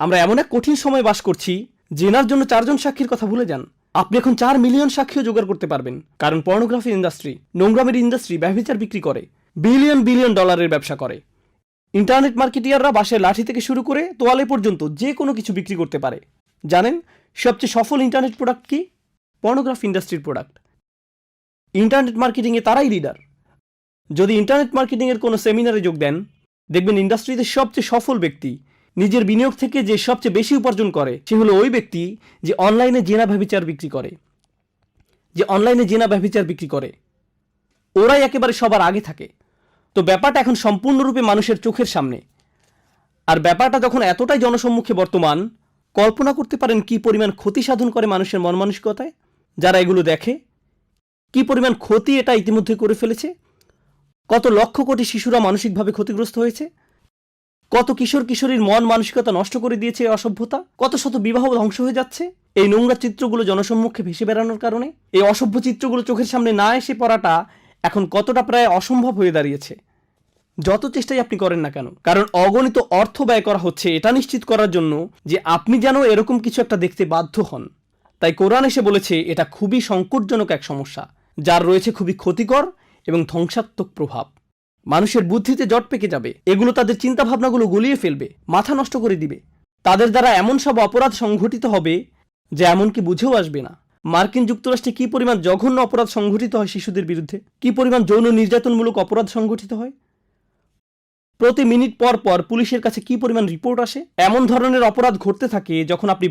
আমরা এমন এক কঠিন সময় বাস করছি, জেনার জন্য 4 জন সাক্ষীর কথা ভুলে যান। আপনি এখন 4 মিলিয়ন সাক্ষীও জোগাড় করতে পারবেন, কারণ পর্নোগ্রাফি ইন্ডাস্ট্রি, নোংরামের ইন্ডাস্ট্রি ব্যভিচার বিক্রি করে, বিলিয়ন বিলিয়ন ডলারের ব্যবসা করে। ইন্টারনেট মার্কেটিয়াররা বাঁশের লাঠি থেকে শুরু করে তোয়ালে পর্যন্ত যে কোনো কিছু বিক্রি করতে পারে। জানেন সবচেয়ে সফল ইন্টারনেট প্রোডাক্ট কি? পর্নোগ্রাফি ইন্ডাস্ট্রির প্রোডাক্ট। ইন্টারনেট মার্কেটিংয়ে তারাই লিডার। যদি ইন্টারনেট মার্কেটিংয়ের কোনো সেমিনারে যোগ দেন, দেখবেন ইন্ডাস্ট্রিতে সবচেয়ে সফল ব্যক্তি, নিজের বিনিয়োগ থেকে যে সবচেয়ে বেশি উপার্জন করে, সে হলো ওই ব্যক্তি যে অনলাইনে জেনা ব্যভিচার বিক্রি করে। ওরাই একেবারে সবার আগে থাকে। তো ব্যাপারটা এখন সম্পূর্ণরূপে মানুষের চোখের সামনে। আর ব্যাপারটা যখন এতটাই জনসম্মুখে বর্তমান, কল্পনা করতে পারেন কি পরিমাণ ক্ষতি সাধন করে মানুষের মন মানসিকতায় যারা এগুলো দেখে। কি পরিমাণ ক্ষতি এটা ইতিমধ্যে করে ফেলেছে। কত লক্ষ কোটি শিশুরা মানসিকভাবে ক্ষতিগ্রস্ত হয়েছে, কত কিশোর কিশোরীর মন মানসিকতা নষ্ট করে দিয়েছে এই অসভ্যতা, কত শত বিবাহ ধ্বংস হয়ে যাচ্ছে এই নোংরা চিত্রগুলো জনসম্মুখে ভেসে বেড়ানোর কারণে। এই অসভ্য চিত্রগুলো চোখের সামনে না এসে পড়াটা এখন কতটা প্রায় অসম্ভব হয়ে দাঁড়িয়েছে, যত চেষ্টাই আপনি করেন না কেন। কারণ অগণিত অর্থ ব্যয় করা হচ্ছে এটা নিশ্চিত করার জন্য যে আপনি যেন এরকম কিছু একটা দেখতে বাধ্য হন। তাই কোরআন এসে বলেছে এটা খুবই সংকটজনক এক সমস্যা, যার রয়েছে খুবই ক্ষতিকর এবং ধ্বংসাত্মক প্রভাব। মানুষের বুদ্ধিতে জট পেকে যাবে, এগুলো তাদের চিন্তাভাবনাগুলো গুলিয়ে ফেলবে, মাথা নষ্ট করে দিবে। তাদের দ্বারা এমন সব অপরাধ সংঘটিত হবে যে এমনকি বুঝেও আসবে না। মার্কিন যুক্তরাষ্ট্রে কি পরিমাণ জঘন্য অপরাধ সংঘটিত হয় শিশুদের বিরুদ্ধে, কি পরিমাণ যৌন নির্যাতনমূলক অপরাধ সংঘটিত হয়, প্রতি মিনিট পর পর পুলিশের কাছে কি পরিমাণ রিপোর্ট আসে। এমন ধরনের অপরাধ ঘটতে থাকে যখন আপনি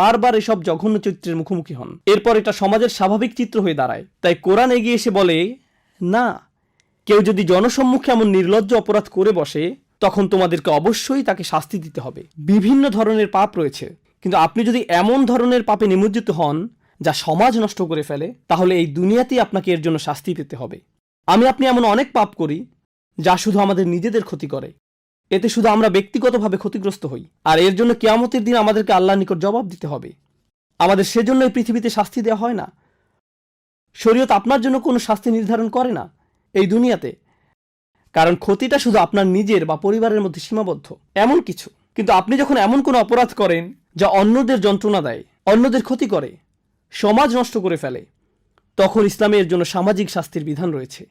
বারবার এসব জঘন্য চিত্রের মুখোমুখি হন। এরপর এটা সমাজের স্বাভাবিক চিত্র হয়ে দাঁড়ায়। তাই কোরআন এগিয়ে এসে বলে, না, কেউ যদি জনসম্মুখে এমন নির্লজ্জ অপরাধ করে বসে, তখন তোমাদেরকে অবশ্যই তাকে শাস্তি দিতে হবে। বিভিন্ন ধরনের পাপ রয়েছে, কিন্তু আপনি যদি এমন ধরনের পাপে নিমজ্জিত হন যা সমাজ নষ্ট করে ফেলে, তাহলে এই দুনিয়াতেই আপনাকে এর জন্য শাস্তি পেতে হবে। আপনি এমন অনেক পাপ করি যা শুধু আমাদের নিজেদের ক্ষতি করে। এতে শুধু আমরা ব্যক্তিগতভাবে ক্ষতিগ্রস্ত হই, আর এর জন্য কিয়ামতের দিন আমাদেরকে আল্লাহর নিকট জবাব দিতে হবে। আমাদের সেজন্য এই পৃথিবীতে শাস্তি দেওয়া হয় না। শরীয়ত আপনার জন্য কোনো শাস্তি নির্ধারণ করে না এই দুনিয়াতে, কারণ ক্ষতিটা শুধু আপনার নিজের বা পরিবারের মধ্যে সীমাবদ্ধ এমন কিছু। কিন্তু আপনি যখন এমন কোনো অপরাধ করেন যা অন্যদের যন্ত্রণা দেয়, অন্যদের ক্ষতি করে, সমাজ নষ্ট করে ফেলে, তখন ইসলামে এর জন্য সামাজিক শাস্তির বিধান রয়েছে।